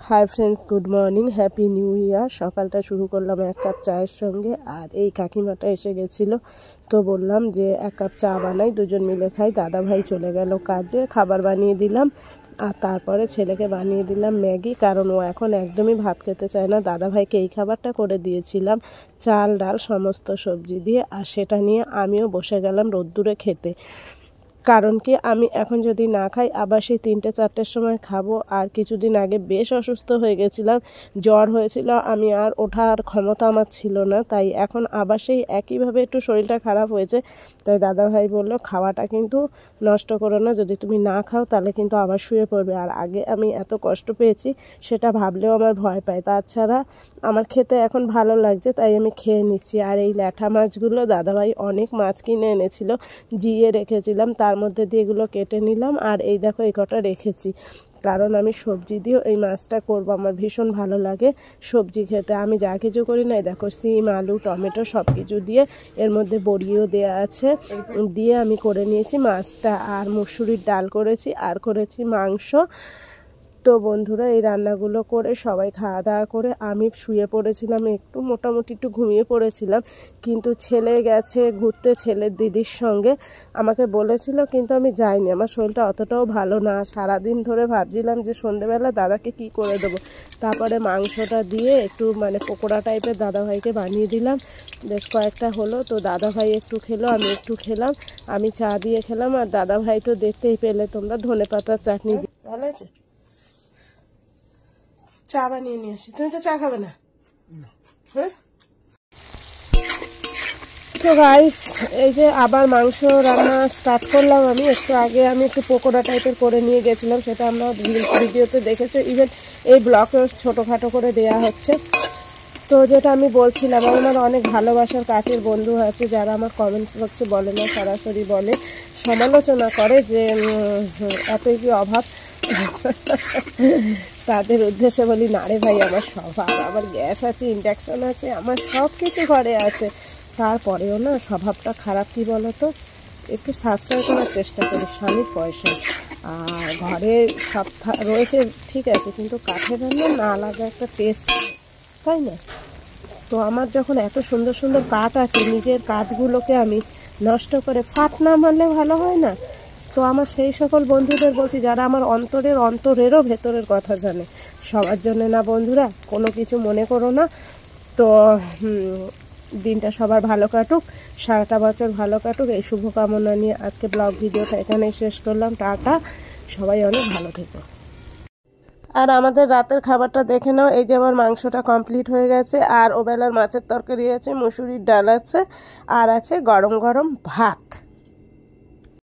Hi friends, good morning, happy new year. সকালটা শুরু করলাম এক কাপ চায়ের সঙ্গে। আর এই কাকিমাটা এসে গেছিলো, তো বললাম যে এক কাপ চা বানাই, দুজন মিলে খাই। দাদা ভাই চলে গেল কাজে, খাবার বানিয়ে দিলাম। আর তারপরে ছেলেকে বানিয়ে দিলাম ম্যাগি, কারণ ও এখন একদমই ভাত খেতে চায় না। দাদা ভাইকে এই খাবারটা করে দিয়েছিলাম, চাল ডাল সমস্ত সবজি দিয়ে। আর সেটা নিয়ে আমিও বসে গেলাম রোদ্দুরে খেতে। কারণ কি, আমি এখন যদি না খাই আবার সেই 3-4টের সময় খাবো। আর কিছুদিন আগে বেশ অসুস্থ হয়ে গেছিলাম, জ্বর হয়েছিল, আমি আর ওঠার ক্ষমতা আমার ছিল না। তাই এখন আবার সেই একইভাবে একটু শরীরটা খারাপ হয়েছে। তাই দাদাভাই বললো খাওয়াটা কিন্তু নষ্ট করো না, যদি তুমি না খাও তাহলে কিন্তু আবার শুয়ে পড়বে। আর আগে আমি এত কষ্ট পেয়েছি সেটা ভাবলেও আমার ভয় পায়। তাছাড়া আমার খেতে এখন ভালো লাগছে, তাই আমি খেয়ে নিচ্ছি। আর এই ল্যাঠা মাছগুলো দাদাভাই অনেক মাছ কিনে এনেছিল, জিয়ে রেখেছিলাম, তার মধ্যে দিয়ে এগুলো কেটে নিলাম। আর এই দেখো এই কটা রেখেছি, কারণ আমি সবজি দিয়েও এই মাছটা করবো। আমার ভীষণ ভালো লাগে সবজি খেতে। আমি যা কিছু করি না, দেখো সিম আলু টমেটো সব কিছু দিয়ে, এর মধ্যে বড়িও দেওয়া আছে, দিয়ে আমি করে নিয়েছি মাছটা। আর মুসুরির ডাল করেছি, আর করেছি মাংস। তো বন্ধুরা, এই রান্নাগুলো করে সবাই খাওয়া দাওয়া করে আমি শুয়ে পড়েছিলাম, একটু মোটামুটি একটু ঘুমিয়ে পড়েছিলাম। কিন্তু ছেলে গেছে ঘুরতে ছেলের দিদির সঙ্গে, আমাকে বলেছিল কিন্তু আমি যাইনি। আমার শরীরটা অতটাও ভালো না। সারাদিন ধরে ভাবছিলাম যে সন্ধেবেলা দাদাকে কি করে দেবো। তারপরে মাংসটা দিয়ে একটু পকোড়া টাইপের দাদাভাইকে বানিয়ে দিলাম, বেশ কয়েকটা হলো। তো দাদাভাই একটু খেলো, আমি একটু খেলাম। আমি চা দিয়ে খেলাম। আর দাদাভাই তো দেখতেই পেলে তোমরা, ধনেপাতার চাটনি। ভালো আছে, চা বানিয়ে নিয়ে আসি। তুমি তো চা খাবে না, হ্যাঁ? তো গাইস, এই যে আবার মাংস রান্না স্টার্ট করলাম আমি। একটু আগে আমি একটু পকোড়া টাইপের করে নিয়ে গেছিলাম, সেটা আমরা ভিডিওতে দেখেছো। ইভেন এই ব্লগে ছোটোখাটো করে দেয়া হচ্ছে। তো যেটা আমি বলছিলাম, আমার অনেক ভালোবাসার কাছের বন্ধু আছে যারা আমার কমেন্ট বক্সে বলে না, সরাসরি বলে, সমালোচনা করে যে এতই কি অভাব। তাদের উদ্দেশ্যে বলি, না রে ভাই, আমার স্বভাব, আমার গ্যাস আছে, ইন্ডাকশন আছে, আমার সব কিছু ঘরে আছে। তারপরেও না স্বভাবটা খারাপ। কি বলতো, একটু সাশ্রয় করার চেষ্টা করি স্বামীর পয়সা। আর ঘরে সব রয়েছে ঠিক আছে, কিন্তু কাঠের রান্না না আলাদা একটা টেস্ট, তাই না? তো আমার যখন এত সুন্দর সুন্দর কাঠ আছে, নিজের কাঠগুলোকে আমি নষ্ট করে ফাট না মারলে ভালো হয় না? তো আমার সেই সকল বন্ধুদের বলছি যারা আমার অন্তরেরও ভেতরের কথা জানে, সবার জন্য না বন্ধুরা, কোনো কিছু মনে করো না। তো দিনটা সবার ভালো কাটুক, সারাটা বছর ভালো কাটুক, এই শুভকামনা নিয়ে আজকে ব্লগ ভিডিওটা এখানেই শেষ করলাম। টাটা, সবাই অনেক ভালো থেকো। আর আমাদের রাতের খাবারটা দেখে নাও। এই যে আমার মাংসটা কমপ্লিট হয়ে গেছে, আর ওবেলার মাছের তরকারি আছে, মুসুরির ডাল আছে, আর আছে গরম গরম ভাত।